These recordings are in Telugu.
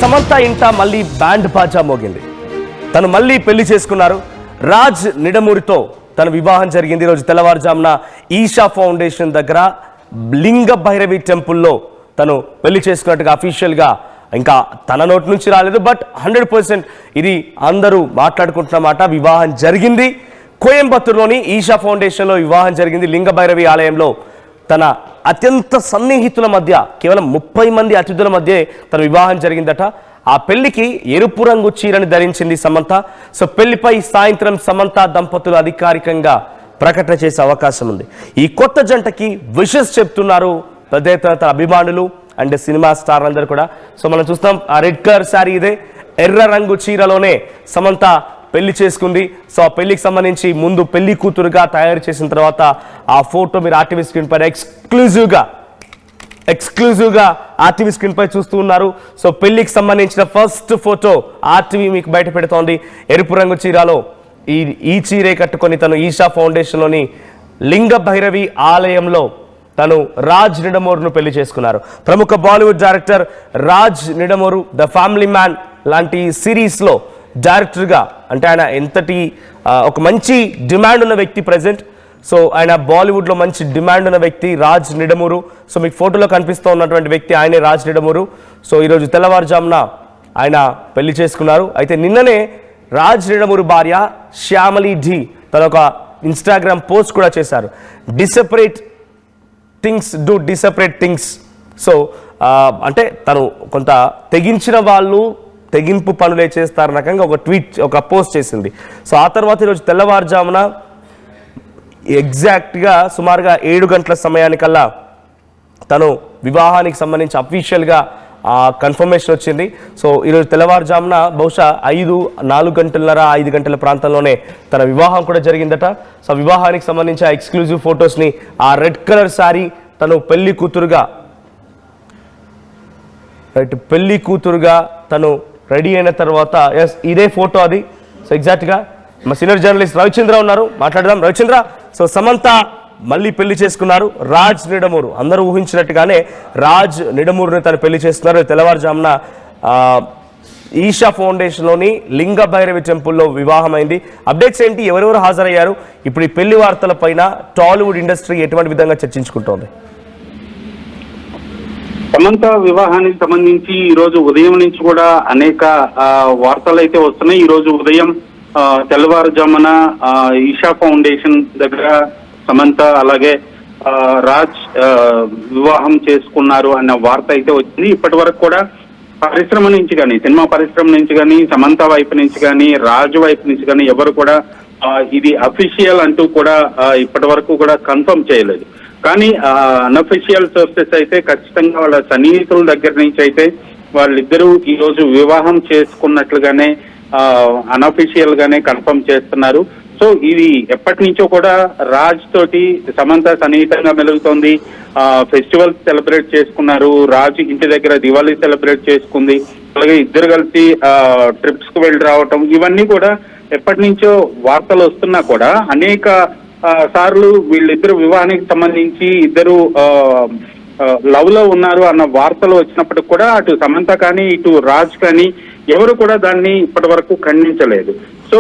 సమంత ఇంట మళ్ళీ బ్యాండ్ బాజా మోగింది. తను మళ్ళీ పెళ్లి చేసుకున్నారు. రాజ్ నిడమూరితో తన వివాహం జరిగింది. ఈరోజు తెల్లవారుజామున ఈషా ఫౌండేషన్ దగ్గర లింగ భైరవి టెంపుల్లో తను పెళ్లి చేసుకున్నట్టుగా అఫీషియల్గా ఇంకా తన నోటి నుంచి రాలేదు, బట్ 100% ఇది అందరూ మాట్లాడుకుంటున్న మాట. వివాహం జరిగింది కోయంబత్తూరులోని ఈషా ఫౌండేషన్లో వివాహం జరిగింది. లింగ భైరవి ఆలయంలో తన అత్యంత సన్నిహితుల మధ్య కేవలం 30 మంది అతిథుల మధ్య తన వివాహం జరిగిందట. ఆ పెళ్లికి ఎరుపు రంగు చీరని ధరించింది సమంత. సో పెళ్లిపై సాయంత్రం సమంత దంపతులు అధికారికంగా ప్రకటన చేసే అవకాశం ఉంది. ఈ కొత్త జంటకి విషెస్ చెప్తున్నారు పెద్ద ఎత్తున తన అభిమానులు అండ్ సినిమా స్టార్ అందరూ కూడా. సో మనం చూస్తాం ఆ రెడ్ కలర్ శారీ ఇదే, ఎర్ర రంగు చీరలోనే సమంత పెళ్లి చేసుకుంది. సో ఆ పెళ్లికి సంబంధించి ముందు పెళ్లి కూతురుగా తయారు చేసిన తర్వాత ఆ ఫోటో మీరు ఆర్టీవీ స్క్రీన్ పైన ఎక్స్క్లూజివ్గా ఆర్టీవీ స్క్రీన్ పై చూస్తూ ఉన్నారు. సో పెళ్లికి సంబంధించిన ఫస్ట్ ఫోటో ఆర్టీవీ మీకు బయట పెడుతోంది. ఎరుపు రంగు చీరలో ఈ చీరే కట్టుకొని తను ఈషా ఫౌండేషన్లోని లింగ భైరవి ఆలయంలో తను రాజ్ నిడమూరును పెళ్లి చేసుకున్నారు. ప్రముఖ Bollywood director Raj Nidamoru the family man లాంటి సిరీస్లో డైరెక్టర్గా, అంటే ఆయన ఎంతటి ఒక మంచి డిమాండ్ ఉన్న వ్యక్తి ప్రజెంట్. సో ఆయన బాలీవుడ్లో మంచి డిమాండ్ ఉన్న వ్యక్తి రాజ్ నిడమూరు. సో మీకు ఫోటోలో కనిపిస్తూ ఉన్నటువంటి వ్యక్తి ఆయనే రాజ్ నిడమూరు. సో ఈరోజు తెల్లవారుజామున ఆయన పెళ్లి చేసుకున్నారు. అయితే నిన్ననే రాజ్ నిడమూరు భార్య శ్యామలి ఢీ తన ఒక ఇన్స్టాగ్రామ్ పోస్ట్ కూడా చేశారు. డిసెపరేట్ థింగ్స్. సో అంటే తను కొంత తెగించిన వాళ్ళు తెగింపు పనులే చేస్తారు రకంగా ఒక పోస్ట్ చేసింది. సో ఆ తర్వాత ఈరోజు తెల్లవారుజామున ఎగ్జాక్ట్గా సుమారుగా 7 గంటల సమయానికల్లా తను వివాహానికి సంబంధించి అఫీషియల్గా కన్ఫర్మేషన్ వచ్చింది. సో ఈరోజు తెల్లవారుజామున బహుశా 4 గంటలన్నర 5 గంటల ప్రాంతంలోనే తన వివాహం కూడా జరిగిందట. సో వివాహానికి సంబంధించి ఆ ఎక్స్క్లూజివ్ ఫొటోస్ని ఆ రెడ్ కలర్ శారీ తను పెళ్లి కూతురుగా తను రెడీ అయిన తర్వాత ఇదే ఫోటో అది. సో ఎగ్జాక్ట్గా మా సీనియర్ జర్నలిస్ట్ రవిచంద్ర ఉన్నారు, మాట్లాడదాం. రవిచంద్ర, సో సమంత మళ్ళీ పెళ్లి చేసుకున్నారు. రాజ్ నిడమూరు అందరూ ఊహించినట్టుగానే రాజ్ నిడమూరుని తను పెళ్లి చేసుకున్నారు. తెల్లవారుజామున ఈషా ఫౌండేషన్లోని లింగ భైరవి టెంపుల్లో వివాహం అయింది. అప్డేట్స్ ఏంటి, ఎవరెవరు హాజరయ్యారు, ఇప్పుడు ఈ పెళ్లి వార్తల పైన టాలీవుడ్ ఇండస్ట్రీ ఎటువంటి విధంగా చర్చించుకుంటోంది? సమంత వివాహానికి సంబంధించి ఈ రోజు ఉదయం నుంచి కూడా అనేక వార్తలు అయితే వస్తున్నాయి. ఈ రోజు ఉదయం తెల్లవారుజామున ఈషా ఫౌండేషన్ దగ్గర సమంత అలాగే రాజ్ వివాహం చేసుకున్నారు అన్న వార్త అయితే వచ్చింది. ఇప్పటి వరకు కూడా పరిశ్రమ నుంచి కానీ, సినిమా పరిశ్రమ నుంచి కానీ, సమంత వైపు నుంచి కానీ, రాజు వైపు నుంచి కానీ ఎవరు కూడా ఇది అఫీషియల్ అంటూ కూడా ఇప్పటి వరకు కూడా కన్ఫర్మ్ చేయలేదు. కానీ అన్అఫీషియల్ సోర్సెస్ అయితే ఖచ్చితంగా వాళ్ళ సన్నిహితుల దగ్గర నుంచి అయితే వాళ్ళిద్దరూ ఈ రోజు వివాహం చేసుకున్నట్లుగానే అన్అఫీషియల్ గానే కన్ఫర్మ్ చేస్తున్నారు. సో ఇది ఎప్పటి నుంచో కూడా రాజ్ తోటి సమంత సన్నిహితంగా మెలుగుతోంది. ఫెస్టివల్స్ సెలబ్రేట్ చేసుకున్నారు. రాజ్ ఇంటి దగ్గర దివాళీ సెలబ్రేట్ చేసుకుంది. అలాగే ఇద్దరు కలిసి ట్రిప్స్ కు వెళ్ళి రావటం, ఇవన్నీ కూడా ఎప్పటి నుంచో వార్తలు వస్తున్నా కూడా అనేక సార్లు వీళ్ళిద్దరు వివాహానికి సంబంధించి ఇద్దరు లవ్ లో ఉన్నారు అన్న వార్తలు వచ్చినప్పటికి కూడా అటు సమంత కానీ ఇటు రాజ్ కానీ ఎవరు కూడా దాన్ని ఇప్పటి వరకు ఖండించలేదు. సో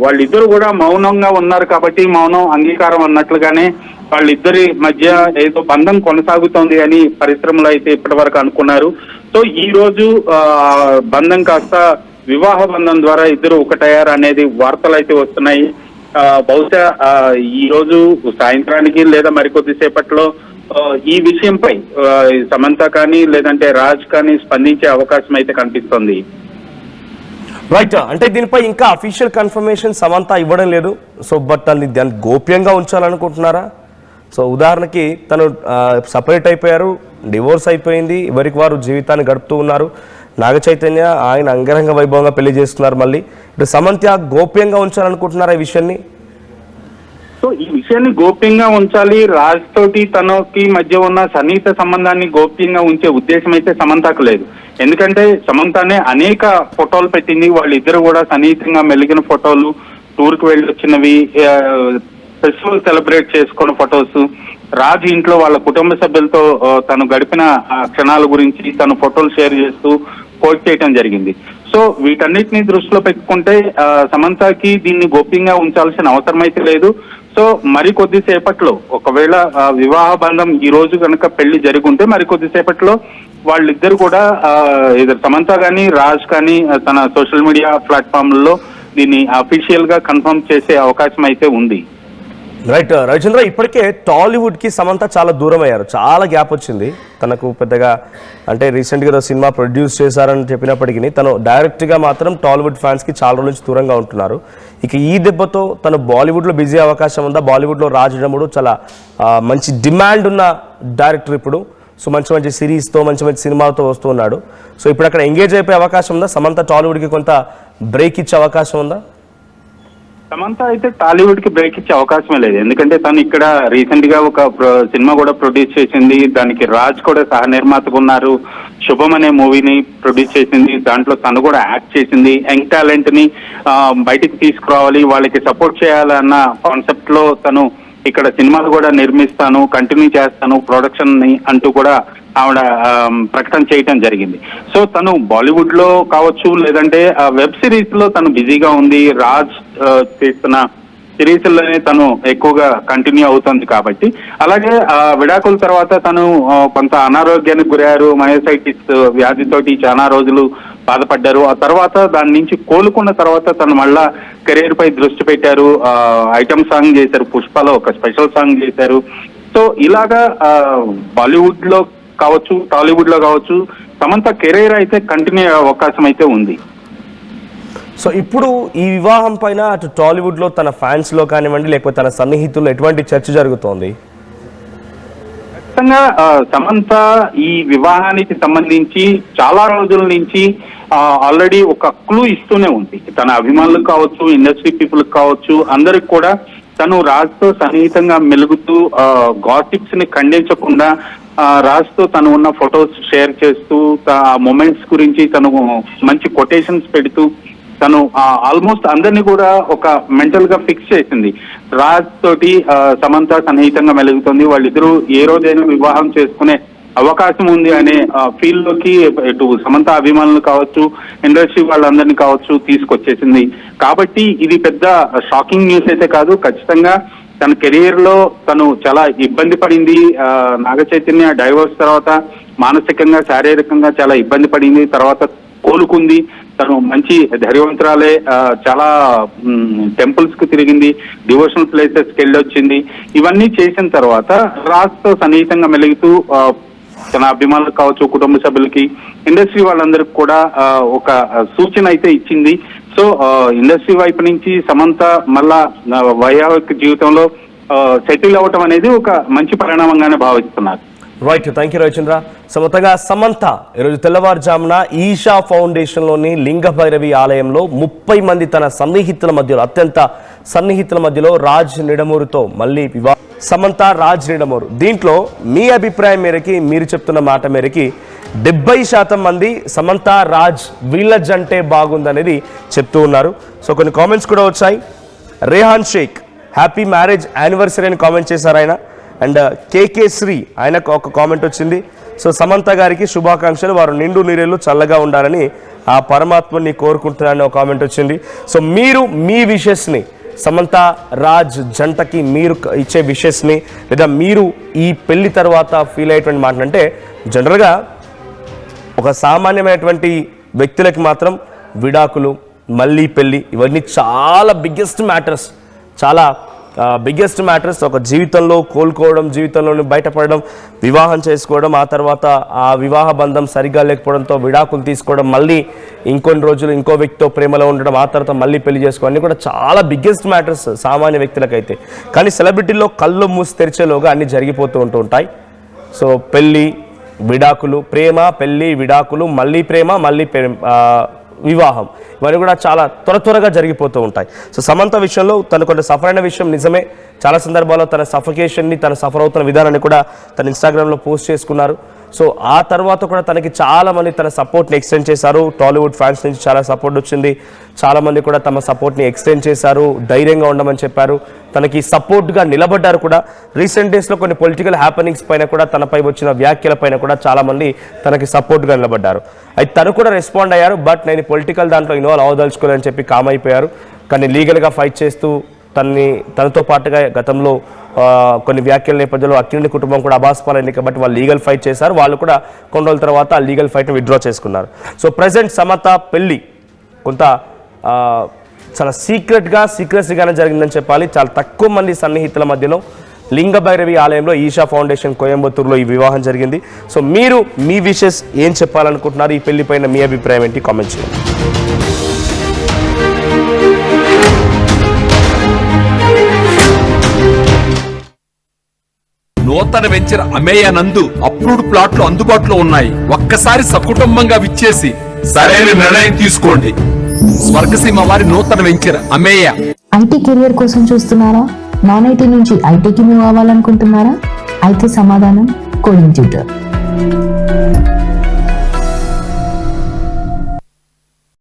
వాళ్ళిద్దరు కూడా మౌనంగా ఉన్నారు కాబట్టి మౌనం అంగీకారం అన్నట్లుగానే వాళ్ళిద్దరి మధ్య ఏదో బంధం కొనసాగుతోంది అని పరిశ్రమలో అయితే ఇప్పటి వరకు అనుకున్నారు. సో ఈ రోజు బంధం కాస్త వివాహ బంధం ద్వారా ఇద్దరు ఒకటయ్యారు అనేది వార్తలు అయితే వస్తున్నాయి. బహుశా ఈ రోజు సాయంత్రానికి లేదా మరికొద్ది సేపట్లో ఈ విషయంపై సమంత కానీ లేదంటే రాజ్ కానీ స్పందించే అవకాశం అయితే కనిపిస్తుంది. రైట్, అంటే దీనిపై ఇంకా అఫీషియల్ కన్ఫర్మేషన్ సమంత ఇవ్వడం లేదు. సో బట్ దాన్ని గోప్యంగా ఉంచాలనుకుంటున్నారా? సో ఉదాహరణకి తను సపరేట్ అయిపోయారు, డివోర్స్ అయిపోయింది, ఎవరికి వారు జీవితాన్ని గడుపుతూ ఉన్నారు. నాగ చైతన్య ఆయన అంగరంగ వైభవంగా పెళ్లి చేస్తున్నారు. మళ్ళీ ఇటు సమంత గోప్యంగా ఉంచాలనుకుంటున్నారా ఈ విషయాన్ని? సో ఈ విషయాన్ని గోప్యంగా ఉంచాలి. రాజ్ తోటి తనకి మధ్య ఉన్న సన్నిహిత సంబంధాన్ని గోప్యంగా ఉంచే ఉద్దేశం అయితే సమంతకు లేదు. ఎందుకంటే సమంతనే అనేక ఫోటోలు పెట్టింది. వాళ్ళిద్దరు కూడా సన్నిహితంగా మెలిగిన ఫోటోలు, టూర్కి వెళ్ళి వచ్చినవి, ఫెస్టివల్ సెలబ్రేట్ చేసుకున్న ఫొటోస్, రాజ్ ఇంట్లో వాళ్ళ కుటుంబ సభ్యులతో తను గడిపిన క్షణాల గురించి తను ఫోటోలు షేర్ చేస్తూ కోట్ చేయడం జరిగింది. సో వీటన్నిటిని దృష్టిలో పెట్టుకుంటే సమంతకి దీన్ని గోప్యంగా ఉంచాల్సిన అవసరం అయితే లేదు. సో మరి కొద్దిసేపట్లో ఒకవేళ వివాహ బంధం ఈ రోజు కనుక పెళ్లి జరుగుంటే మరి కొద్దిసేపట్లో వాళ్ళిద్దరు కూడా సమంత కానీ రాజ్ కానీ తన సోషల్ మీడియా ప్లాట్ఫామ్లలో దీన్ని అఫీషియల్ గా కన్ఫర్మ్ చేసే అవకాశం అయితే ఉంది. రైట్ రవిచంద్ర, ఇప్పటికే టాలీవుడ్కి సమంత చాలా దూరం అయ్యారు, చాలా గ్యాప్ వచ్చింది తనకు. పెద్దగా అంటే రీసెంట్గా సినిమా ప్రొడ్యూస్ చేశారని చెప్పినప్పటికీ తను డైరెక్ట్గా మాత్రం టాలీవుడ్ ఫ్యాన్స్కి చాలా రోజుల నుంచి దూరంగా ఉంటున్నారు. ఇక ఈ దెబ్బతో తను బాలీవుడ్లో బిజీ అవకాశం ఉందా? బాలీవుడ్లో రాజ్ నిడమురు చాలా మంచి డిమాండ్ ఉన్న డైరెక్టర్ ఇప్పుడు. సో మంచి మంచి సిరీస్తో మంచి మంచి సినిమాలతో వస్తూ ఉన్నాడు. సో ఇప్పుడు అక్కడ ఎంగేజ్ అయిపోయే అవకాశం ఉందా? సమంత టాలీవుడ్కి కొంత బ్రేక్ ఇచ్చే అవకాశం ఉందా? సమంత అయితే టాలీవుడ్ కి బ్రేక్ ఇచ్చే అవకాశమే లేదు. ఎందుకంటే తను ఇక్కడ రీసెంట్ గా ఒక సినిమా కూడా ప్రొడ్యూస్ చేసింది. దానికి రాజ్ కూడా సహ నిర్మాతగా ఉన్నారు. శుభం అనే మూవీని ప్రొడ్యూస్ చేసింది. దాంట్లో తను కూడా యాక్ట్ చేసింది. యంగ్ టాలెంట్ ని బయటికి తీసుకురావాలి, వాళ్ళకి సపోర్ట్ చేయాలన్న కాన్సెప్ట్ లో తను ఇక్కడ సినిమాలు కూడా నిర్మిస్తాను, కంటిన్యూ చేస్తాను ప్రొడక్షన్ ని అంటూ కూడా ఆవిడ ప్రకటన చేయటం జరిగింది. సో తను బాలీవుడ్ లో కావచ్చు, లేదంటే వెబ్ సిరీస్ లో తను బిజీగా ఉంది. రాజ్ చేస్తున్న సిరీస్ లోనే తను ఎక్కువగా కంటిన్యూ అవుతుంది కాబట్టి. అలాగే విడాకుల తర్వాత తను కొంత అనారోగ్యానికి గురయ్యారు. మయోసైటిస్ వ్యాధితోటి చాలా రోజులు బాధపడ్డారు. ఆ తర్వాత దాని నుంచి కోలుకున్న తర్వాత తను మళ్ళా కెరీర్ పై దృష్టి పెట్టారు. ఐటమ్ సాంగ్ చేశారు, పుష్పలో ఒక స్పెషల్ సాంగ్ చేశారు. సో ఇలాగా బాలీవుడ్ లో కావచ్చు, టాలీవుడ్ లో కావచ్చు, సమంత కెరీర్ అయితే కంటిన్యూ అయ్యే అవకాశం అయితే ఉంది. సో ఇప్పుడు ఈ వివాహం పైన అటు టాలీవుడ్లో తన ఫ్యాన్స్లో కానివ్వండి, లేకపోతే తన సన్నిహితుల్లో ఎటువంటి చర్చ జరుగుతోంది? ఖచ్చితంగా సమంత ఈ వివాహానికి సంబంధించి చాలా రోజుల నుంచి ఆల్రెడీ ఒక క్లూ ఇస్తూనే ఉంది. తన అభిమానులకు కావచ్చు, ఇండస్ట్రీ పీపుల్ కావచ్చు, అందరికి కూడా తను రాజ్తో సన్నిహితంగా మెలుగుతూ గాసిప్స్ ని ఖండించకుండా రాజ్తో తను ఉన్న ఫొటోస్ షేర్ చేస్తూ ఆ మూమెంట్స్ గురించి తను మంచి కొటేషన్స్ పెడుతూ తను ఆల్మోస్ట్ అందరినీ కూడా ఒక మెంటల్ గా ఫిక్స్ చేసింది. రాజ్ తోటి సమంత సన్నిహితంగా మెలుగుతుంది. వాళ్ళిద్దరూ ఏ రోజైనా వివాహం చేసుకునే అవకాశం ఉంది అనే ఫీల్ లోకి ఇటు సమంత అభిమానులు కావచ్చు, ఇండస్ట్రీ వాళ్ళందరినీ కావచ్చు తీసుకొచ్చేసింది. కాబట్టి ఇది పెద్ద షాకింగ్ న్యూస్ అయితే కాదు. ఖచ్చితంగా తన కెరీర్ లో తను చాలా ఇబ్బంది పడింది. నాగ చైతన్య డైవోర్స్ తర్వాత మానసికంగా, శారీరకంగా చాలా ఇబ్బంది పడింది. తర్వాత కోలుకుంది. తను మంచి ధైర్యవంతురాలే. చాలా టెంపుల్స్ కు తిరిగింది, డివోషనల్ ప్లేసెస్ కి వెళ్ళొచ్చింది. ఇవన్నీ చేసిన తర్వాత రాజ్తో సన్నిహితంగా మెలుగుతూ తన అభిమానులకు కావచ్చు, కుటుంబ సభ్యులకి, ఇండస్ట్రీ వాళ్ళందరికి కూడా ఒక సూచన అయితే ఇచ్చింది. సో ఇండస్ట్రీ వైపు నుంచి సమంత మళ్ళా వైవాహిక జీవితంలో సెటిల్ అవ్వటం అనేది ఒక మంచి పరిణామంగానే భావిస్తున్నారు. Right, thank you Ravichandra. So మొత్తగా సమంత ఈరోజు తెల్లవారుజామున ఈషా ఫౌండేషన్లోని లింగ భైరవి ఆలయంలో 30 మంది తన సన్నిహితుల మధ్యలో, అత్యంత సన్నిహితుల మధ్యలో రాజ్ నిడమూరుతో మళ్ళీ వివాహం. సమంత, రాజ్ నిడమూరు. దీంట్లో మీ అభిప్రాయం మేరకి, మీరు చెప్తున్న మాట మేరకి 70% మంది సమంత, రాజ్ వీళ్ళ జంటే బాగుందనేది చెప్తూ ఉన్నారు. సో కొన్ని కామెంట్స్ కూడా వచ్చాయి. Rehan Shaikh happy marriage anniversary అని కామెంట్ చేశారు ఆయన. అండ్ కేకే శ్రీ ఆయనకు ఒక కామెంట్ వచ్చింది. సో సమంత గారికి శుభాకాంక్షలు, వారు నిండు నీరేళ్ళు చల్లగా ఉండాలని ఆ పరమాత్మని కోరుకుంటున్నారని ఒక కామెంట్ వచ్చింది. సో మీరు మీ విషెస్ని, సమంత రాజ్ జంటకి మీరు ఇచ్చే విషెస్ని, లేదా మీరు ఈ పెళ్లి తర్వాత ఫీల్ అయ్యేటువంటి మాటలు, అంటే జనరల్గా ఒక సామాన్యమైనటువంటి వ్యక్తులకి మాత్రం విడాకులు, మళ్ళీ పెళ్ళి, ఇవన్నీ చాలా బిగ్గెస్ట్ మ్యాటర్స్, చాలా బిగ్గెస్ట్ మ్యాటర్స్. ఒక జీవితంలో కోలుకోవడం, జీవితంలో బయటపడడం, వివాహం చేసుకోవడం, ఆ తర్వాత ఆ వివాహ బంధం సరిగ్గా లేకపోవడంతో విడాకులు తీసుకోవడం, మళ్ళీ ఇంకొన్ని రోజులు ఇంకో వ్యక్తితో ప్రేమలో ఉండడం, ఆ తర్వాత మళ్ళీ పెళ్లి చేసుకోవడం, అన్నీ కూడా చాలా బిగ్గెస్ట్ మ్యాటర్స్ సామాన్య వ్యక్తులకైతే. కానీ సెలబ్రిటీల్లో కళ్ళు మూసి తెరిచేలోగా అన్నీ జరిగిపోతూ ఉంటాయి. సో పెళ్ళి, విడాకులు, ప్రేమ, పెళ్ళి, విడాకులు, మళ్ళీ ప్రేమ, మళ్ళీ వివాహం, ఇవన్నీ కూడా చాలా త్వరగా జరిగిపోతూ ఉంటాయి. సో సమంత విషయంలో తను కొంత సఫర్ అయిన విషయం నిజమే. చాలా సందర్భాల్లో తన సఫకేషన్ని, తన సఫర్ అవుతున్న విధానాన్ని కూడా తన ఇన్స్టాగ్రామ్లో పోస్ట్ చేసుకున్నారు. సో ఆ తర్వాత కూడా తనకి చాలా మంది తన సపోర్ట్ని ఎక్స్టెండ్ చేశారు. టాలీవుడ్ ఫ్యాన్స్ నుంచి చాలా సపోర్ట్ వచ్చింది. చాలా మంది కూడా తమ సపోర్ట్ని ఎక్స్టెండ్ చేశారు, ధైర్యంగా ఉండమని చెప్పారు, తనకి సపోర్ట్గా నిలబడ్డారు కూడా. రీసెంట్ డేస్లో కొన్ని పొలిటికల్ హ్యాపెనింగ్స్ పైన కూడా, తనపై వచ్చిన వ్యాఖ్యల పైన కూడా చాలా మంది తనకి సపోర్ట్గా నిలబడ్డారు. అయితే తను కూడా రెస్పాండ్ అయ్యారు. బట్ నేను పొలిటికల్ దాంట్లో ఇన్వాల్వ్ అవదలుచుకోలేని చెప్పి కామ్ అయిపోయారు. కానీ లీగల్గా ఫైట్ చేస్తూ తనతో పాటుగా గతంలో కొన్ని వ్యాఖ్యల నేపథ్యంలో అక్కినేని కుటుంబం కూడా అబాస్పాలైంది కాబట్టి వాళ్ళు లీగల్ ఫైట్ చేశారు. వాళ్ళు కూడా కొన్ని రోజుల తర్వాత ఆ లీగల్ ఫైట్ని విత్డ్రా చేసుకున్నారు. సో ప్రజెంట్ సమత పెళ్ళి కొంత చాలా సీక్రెసీగానే జరిగిందని చెప్పాలి. చాలా తక్కువ మంది సన్నిహితుల మధ్యలో లింగభైరవి ఆలయంలో ఈషా ఫౌండేషన్ కోయంబత్తూరులో ఈ వివాహం జరిగింది. సో మీరు మీ విషెస్ ఏం చెప్పాలనుకుంటున్నారు? ఈ పెళ్లి పైన మీ అభిప్రాయం ఏంటి? కామెంట్ చేయండి. నూతన వెంచర్ అమేయ నందు అప్రూవ్డ్ ప్లాట్లు అందుబాటులో ఉన్నాయి. ఒక్కసారి సకుటుంబంగా విచ్చేసి సరైన నిర్ణయం తీసుకోండి. స్వర్గసీమ వారి నూతన వెంచర్ అమేయ. ఐటీ కెరియర్ కోసం చూస్తున్నారా? నాన్ ఐటీ నుంచి ఐటీకి మూవ్ అవ్వాలనుకుంటున్నారా? అయితే సమాధానం కోడింగ్ ట్యూటర్.